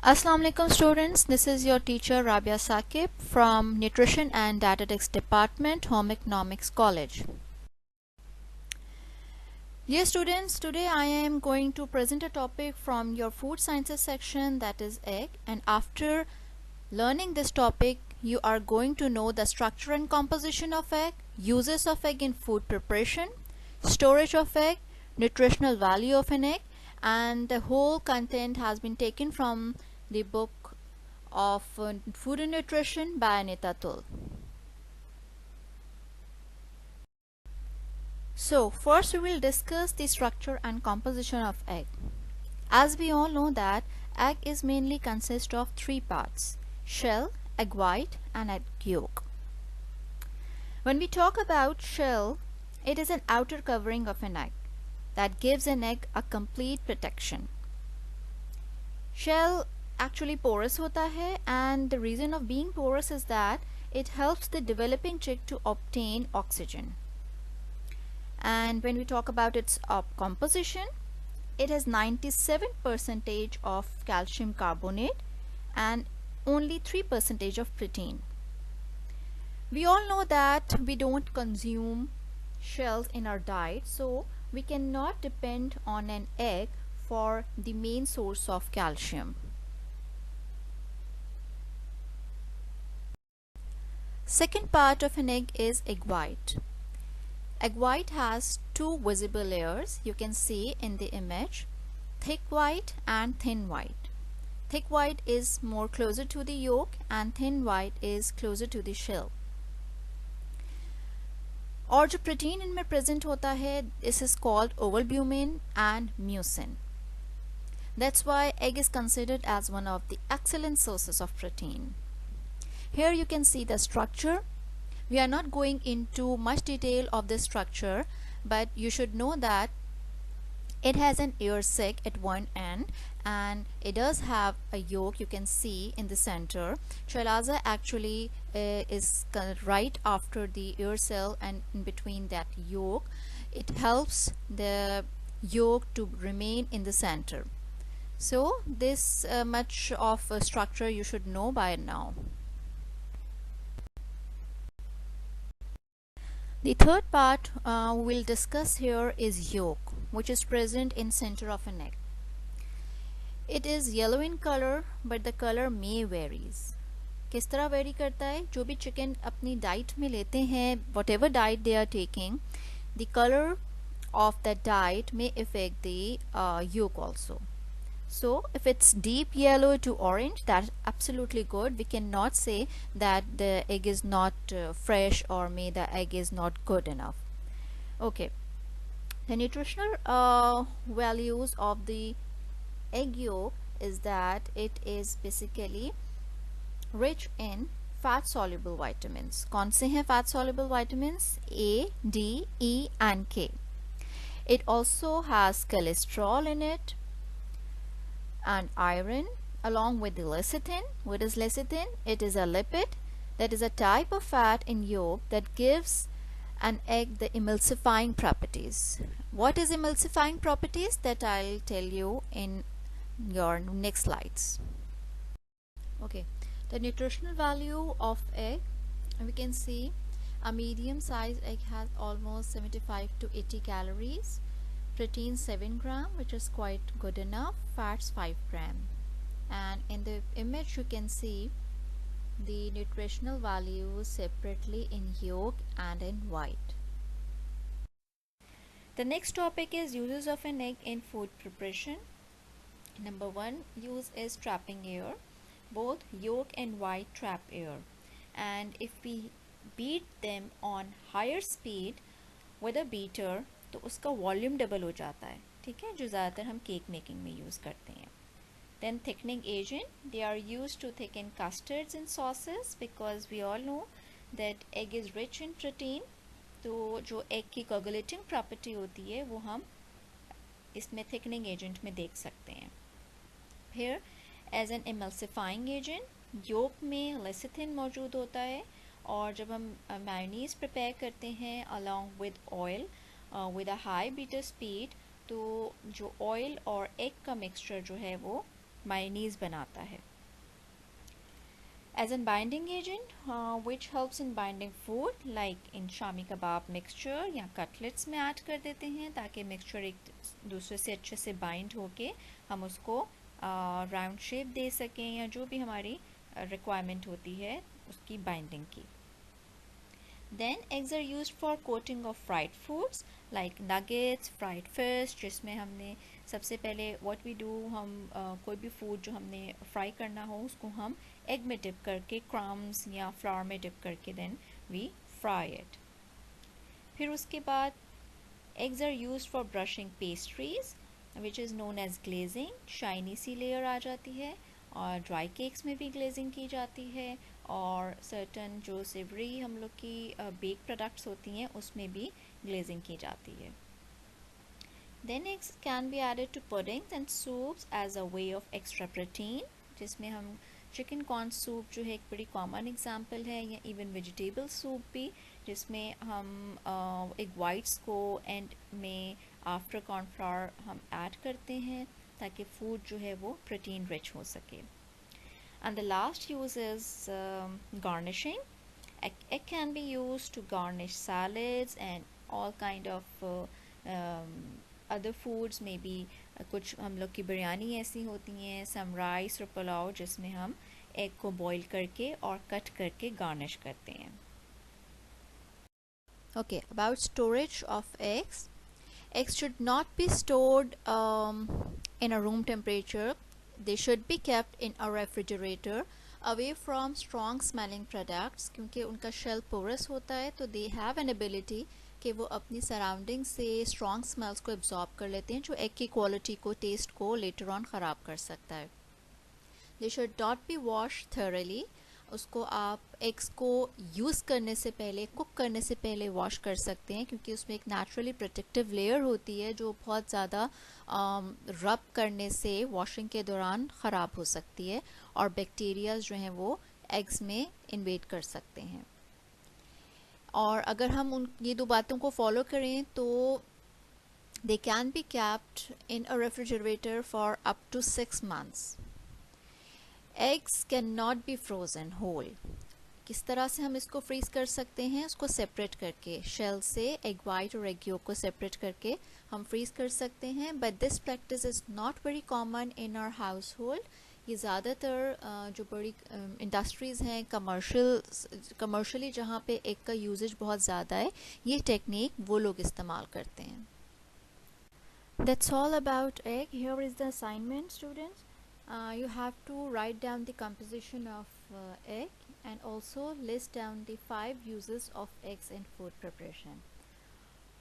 Assalamu alaikum students, this is your teacher Rabia Saqib from Nutrition and Dietetics Department, Home Economics College. Dear students, today I am going to present a topic from your food sciences section, that is egg, and after learning this topic you are going to know the structure and composition of egg, uses of egg in food preparation, storage of egg, nutritional value of an egg, and the whole content has been taken from the book of Food and Nutrition by Anita Tull. So first we will discuss the structure and composition of egg. As we all know that egg is mainly consist of three parts: shell, egg white and egg yolk. When we talk about shell, it is an outer covering of an egg that gives an egg a complete protection. Shell actually porous hota hai, and the reason of being porous is that it helps the developing chick to obtain oxygen. And when we talk about its composition, it has 97% of calcium carbonate and only 3% of protein. We all know that we don't consume shells in our diet, so we cannot depend on an egg for the main source of calcium. Second part of an egg is egg white. Egg white has two visible layers, you can see in the image: thick white and thin white. Thick white is more closer to the yolk and thin white is closer to the shell. और जो protein इनमें present होता है, this is called ovalbumin and mucin. That's why egg is considered as one of the excellent sources of protein. Here you can see the structure. We are not going into much detail of this structure, but you should know that it has an air sac at one end and it does have a yolk, you can see in the center. Chalaza actually is right after the air cell, and in between that yolk it helps the yolk to remain in the center. So this much of a structure you should know by now. The third part we'll discuss here is yolk, which is present in center of an egg. It is yellow in color, but the color may varies. किस तरह very करता है? जो भी chicken अपनी diet में लेते हैं, whatever diet they are taking, the color of that diet may affect the yolk also. So if it's deep yellow to orange, that's absolutely good. We cannot say that the egg is not fresh, or may the egg is not good enough. Okay, the nutritional values of the egg yolk is that it is basically rich in fat soluble vitamins. कौन से हैं fat soluble vitamins? A, D, E and K. It also has cholesterol in it and iron, along with the lecithin. What is lecithin? It is a lipid that is a type of fat in yolk that gives an egg the emulsifying properties. What is emulsifying properties? That I'll tell you in your next slides. Okay, the nutritional value of egg, we can see a medium sized egg has almost 75 to 80 calories, protein 7 gram, which is quite good enough, fats 5 gram. And in the image you can see the nutritional values separately in yolk and in white. The next topic is uses of an egg in food preparation. Number one use is trapping air. Both yolk and white trap air, and if we beat them on higher speed with a beater तो उसका volume double हो जाता है, ठीक है, जो ज़्यादातर हम केक मेकिंग में यूज़ करते हैं. Then thickening agent, they are used to thicken custards and sauces because we all know that egg is rich in protein. तो जो egg की coagulating property होती है वो हम इसमें thickening agent में देख सकते हैं. Here as an emulsifying agent, yolk में lecithin मौजूद होता है, और जब हम mayonnaise prepare करते हैं along with oil with a high beater speed, तो जो ऑयल और एग का मिक्सचर जो है वो मायोनीज बनाता है. As a binding agent, which helps in binding food, like in shami kebab mixture या cutlets में ऐड कर देते हैं ताकि mixture एक दूसरे से अच्छे से bind होके हम उसको राउंड शेप दे सकें या जो भी हमारी रिक्वायरमेंट होती है उसकी बाइंडिंग की. Then eggs are used for coating of fried foods like nuggets, fried fish, जिसमें हमने सबसे पहले what we do हम कोई भी फूड जो हमने फ्राई करना हो उसको हम एग में डिप करके crumbs या फ्लावर में डिप करके then we fry it. फिर उसके बाद eggs are used for brushing pastries which is known as glazing. Shiny सी लेयर आ जाती है और ड्राई केक्स में भी ग्लेजिंग की जाती है और सर्टन जो सेवरी हम लोग की बेक प्रोडक्ट्स होती हैं उसमें भी ग्लेजिंग की जाती है. Then eggs can be added to puddings and soups as a way of extra protein, जिसमें हम चिकन कॉर्न सूप जो है एक बड़ी कॉमन एग्जांपल है या इवन वेजिटेबल सूप भी जिसमें हम एक वाइट्स को एंड में आफ्टर कॉर्नफ्लावर हम ऐड करते हैं ताकि फूड जो है वो प्रोटीन रिच हो सके. And the last use is garnishing. Egg can be used to garnish salads and all kind of other foods. Maybe कुछ हम लोग की बिरयानी ऐसी होती हैं, some rice और पुलाव जिसमें हम एग को बॉईल करके और कट करके गार्निश करते हैं. Okay, about storage of eggs. Eggs should not be stored in a room temperature. They should be kept in a refrigerator away from strong smelling products क्योंकि उनका shell porous होता है तो they have an ability कि वो अपनी surrounding से strong smells को absorb कर लेते हैं जो एग की क्वालिटी को टेस्ट को later on ख़राब कर सकता है. They should not be washed thoroughly. उसको आप एग्स को यूज़ करने से पहले कुक करने से पहले वॉश कर सकते हैं क्योंकि उसमें एक नेचुरली प्रोटेक्टिव लेयर होती है जो बहुत ज़्यादा रब करने से वॉशिंग के दौरान ख़राब हो सकती है और बैक्टीरियाज जो हैं वो एग्स में इन्वेड कर सकते हैं. और अगर हम उन ये दो बातों को फॉलो करें तो they can be kept in a refrigerator for up to 6 months. Eggs can not be frozen whole. किस तरह से हम इसको फ्रीज़ कर सकते हैं उसको सेपरेट करके शेल से एग वाइट और एग योक को सेपरेट करके हम फ्रीज़ कर सकते हैं. But this practice is not very common in our household. ये ज़्यादातर जो बड़ी इंडस्ट्रीज़ हैं कमर्शियली जहाँ पे एग का यूजेज बहुत ज़्यादा है ये टेक्निक वो लोग इस्तेमाल करते हैं. That's all about egg. Here is the assignment students. You have to write down the composition of egg and also list down the 5 uses of eggs in food preparation.